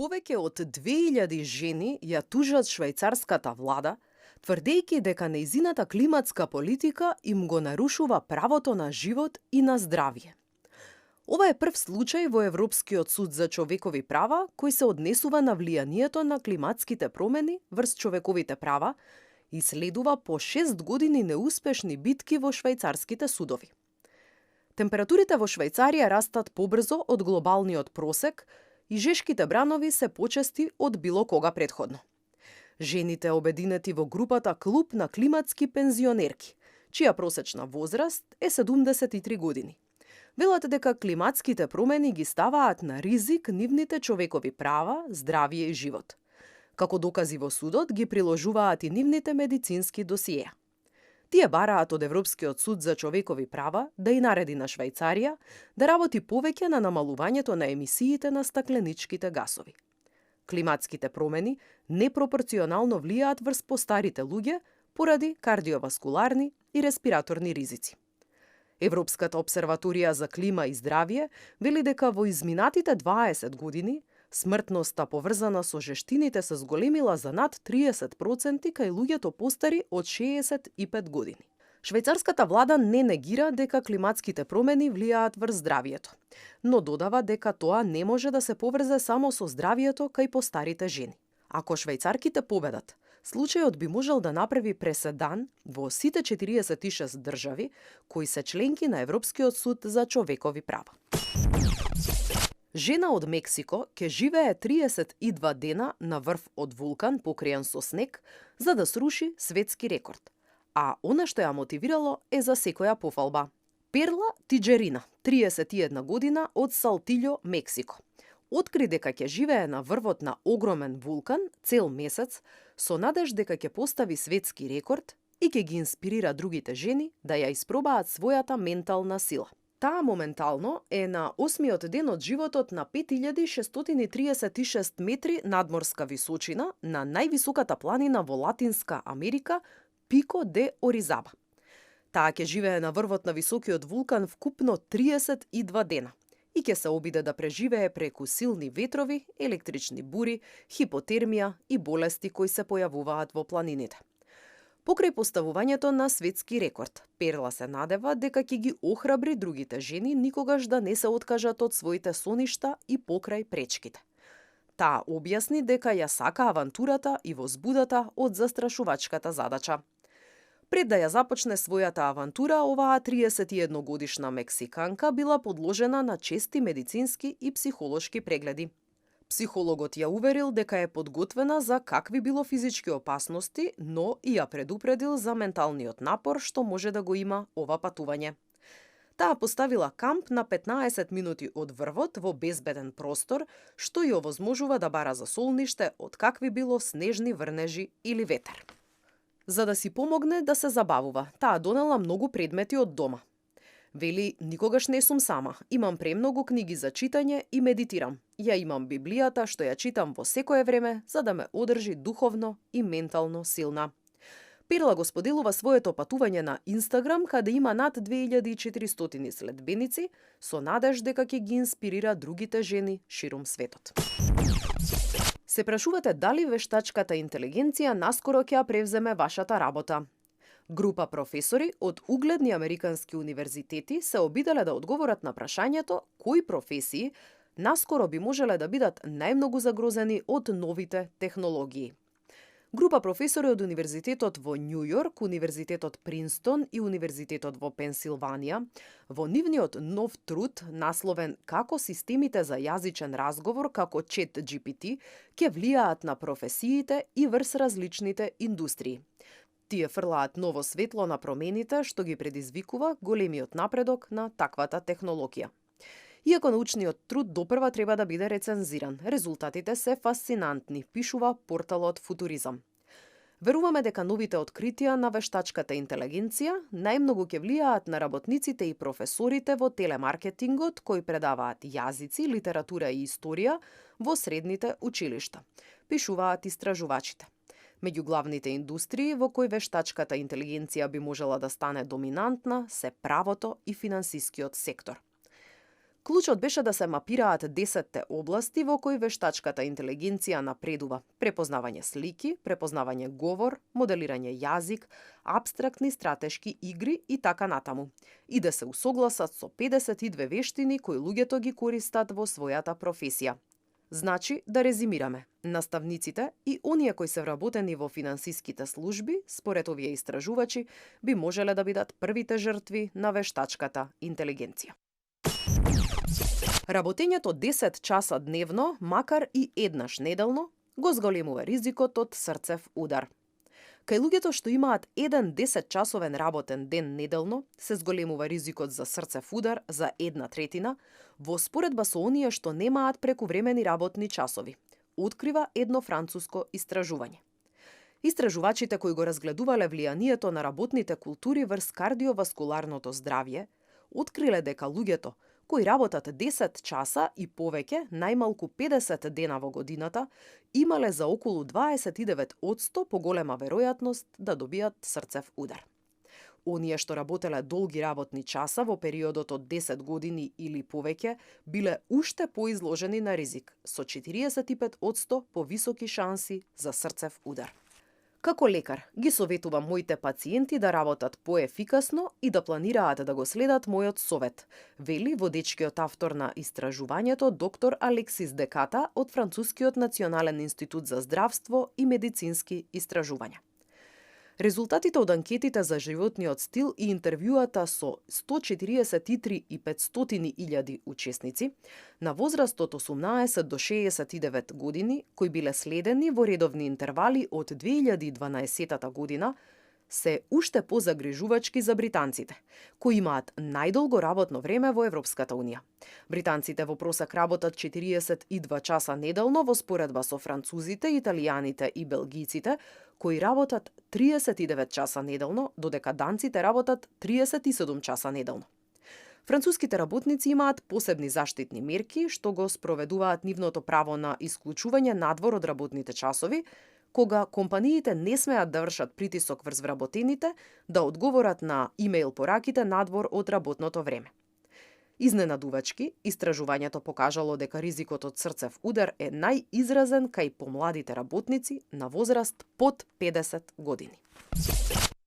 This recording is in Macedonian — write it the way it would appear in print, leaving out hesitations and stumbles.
Повеќе од 2000 жени ја тужат швајцарската влада, тврдејќи дека нејзината климатска политика им го нарушува правото на живот и на здравје. Ова е прв случај во Европскиот суд за човекови права кој се однесува на влијанието на климатските промени врз човековите права и следува по 6 години неуспешни битки во швајцарските судови. Температурите во Швајцарија растат побрзо од глобалниот просек и жешките бранови се почести од било кога претходно. Жените обединети во групата Клуб на климатски пензионерки, чија просечна возраст е 73 години. Велат дека климатските промени ги ставаат на ризик нивните човекови права, здравје и живот. Како докази во судот ги приложуваат и нивните медицински досиеа. Тие бараат од Европскиот суд за човекови права да и нареди на Швајцарија да работи повеќе на намалувањето на емисиите на стакленичките гасови. Климатските промени непропорционално влијаат врз постарите луѓе поради кардиоваскуларни и респираторни ризици. Европската обсерваторија за клима и здравје вели дека во изминатите 20 години смртноста поврзана со жештините се зголемила за над 30% кај луѓето постари од 65 години. Швајцарската влада не негира дека климатските промени влијаат врз здравјето, но додава дека тоа не може да се поврзе само со здравјето кај постарите жени. Ако швајцарките победат, случајот би можел да направи преседан во сите 46 држави кои се членки на Европскиот суд за човекови права. Жена од Мексико ќе живее 32 дена на врв од вулкан покриен со снег за да сруши светски рекорд. А она што ја мотивирало е за секоја пофалба. Перла Тиџерина, 31 година од Салтилјо, Мексико, откри дека ќе живее на врвот на огромен вулкан цел месец со надеж дека ќе постави светски рекорд и ќе ги инспирира другите жени да ја испробаат својата ментална сила. Таа моментално е на 8-миот ден од животот на 5636 метри надморска височина на највисоката планина во Латинска Америка, Пико де Оризаба. Таа ќе живее на врвот на високиот вулкан вкупно 32 дена и ќе се обиде да преживее преку силни ветрови, електрични бури, хипотермија и болести кои се појавуваат во планините. Покрај поставувањето на светски рекорд, Перла се надева дека ќе ги охрабри другите жени никогаш да не се откажат од своите соништа и покрај пречките. Таа објасни дека ја сака авантурата и возбудата од застрашувачката задача. Пред да ја започне својата авантура, оваа 31 годишна мексиканка била подложена на чести медицински и психолошки прегледи. Психологот ја уверил дека е подготвена за какви било физички опасности, но и ја предупредил за менталниот напор што може да го има ова патување. Таа поставила камп на 15 минути од врвот во безбеден простор, што ја овозможува да бара за солниште од какви било снежни врнежи или ветер. За да си помогне да се забавува, таа донела многу предмети од дома. Вели, никогаш не сум сама, имам премногу книги за читање и медитирам. Ја имам Библијата што ја читам во секое време за да ме одржи духовно и ментално силна. Перла го споделува своето патување на Инстаграм, каде има над 2400 следбеници, со надеж дека ќе ги инспирира другите жени ширум светот. Се прашувате дали вештачката интелигенција наскоро ќе ја превземе вашата работа. Група професори од угледни американски универзитети се обиделе да одговорат на прашањето кои професии наскоро би можеле да бидат најмногу загрозени од новите технологии. Група професори од Универзитетот во Њу Јорк, Универзитетот Принстон и Универзитетот во Пенсилванија во нивниот нов труд насловен "Како системите за јазичен разговор како ChatGPT ќе влијаат на професиите и врз различните индустрии". Тие фрлаат ново светло на промените што ги предизвикува големиот напредок на таквата технологија. Иако научниот труд допрва треба да биде рецензиран, резултатите се фасцинантни, пишува порталот Футуризам. Веруваме дека новите откритија на вештачката интелигенција најмногу ќе влијаат на работниците и професорите во телемаркетингот кои предаваат јазици, литература и историја во средните училишта, пишуваат истражувачите. Меѓу главните индустрии во кои вештачката интелигенција би можела да стане доминантна се правото и финансискиот сектор. Клучот беше да се мапираат 10 области во кои вештачката интелигенција напредува: препознавање слики, препознавање говор, моделирање јазик, апстрактни стратешки игри и така натаму, и да се усогласат со 52 вештини кои луѓето ги користат во својата професија. Значи, да резимираме, наставниците и оние кои се вработени во финансиските служби, според овие истражувачи, би можеле да бидат првите жртви на вештачката интелигенција. Работењето 10 часа дневно, макар и еднаш неделно, го зголемува ризикот од срцев удар. Кај луѓето што имаат еден 10-часовен работен ден неделно, се зголемува ризикот за срцев удар за 1/3, во споредба со оние што немаат прекувремени работни часови, открива едно француско истражување. Истражувачите кои го разгледувале влијанието на работните култури врз кардиоваскуларното здравје, откриле дека луѓето кои работат 10 часа и повеќе, најмалку 50 дена во годината, имале за околу 29% поголема веројатност да добијат срцев удар. Оние што работеле долги работни часа во периодот од 10 години или повеќе, биле уште поизложени на ризик, со 45% повисоки шанси за срцев удар. Како лекар, ги советувам моите пациенти да работат поефикасно и да планираат да го следат мојот совет, вели водечкиот автор на истражувањето доктор Алексис Деката од Францускиот национален институт за здравство и медицински истражувања. Резултатите од анкетите за животниот стил и интервјуата со 143.500 учесници на возраст од 18 до 69 години, кои биле следени во редовни интервали од 2012 година, се уште позагрижувачки за британците, кои имаат најдолго работно време во Европската унија. Британците во просек работат 42 часа неделно во споредба со французите, италијаните и белгијците, кои работат 39 часа неделно, додека данците работат 37 часа неделно. Француските работници имаат посебни заштитни мерки што го спроведуваат нивното право на исклучување надвор од работните часови, кога компаниите не смеат да вршат притисок врз вработените да одговорат на имејл пораките надвор од работното време. Изненадувачки, истражувањето покажало дека ризикот од срцев удар е најизразен кај помладите работници на возраст под 50 години.